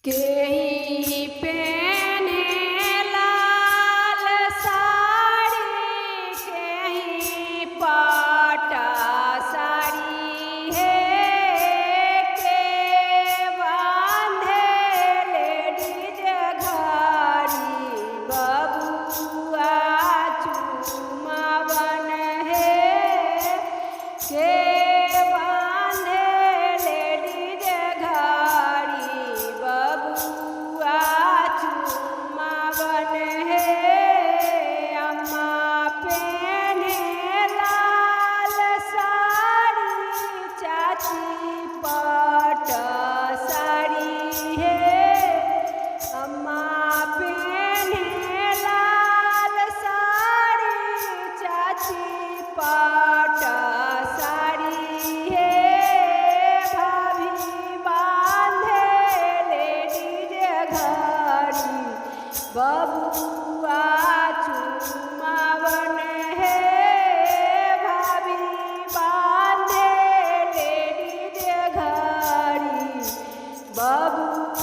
केही पेने लाल साड़ी, केही पाट साड़ी है, के बांधे लेडीज घाड़ी, बबुआ चुमावन है, के बांधे लेडीज घाड़ी, बबुआ चुमावन है। अम्मा पेने लाल साड़ी, चाची पट साड़ी है, अम्मा पेने लाल साड़ी, चाची पट साड़ी है, भाभी बांधे लेडीज घाड़ी, बबुआ चुमावन है, भाभी बांधे लेडीज घाड़ी, बबुआ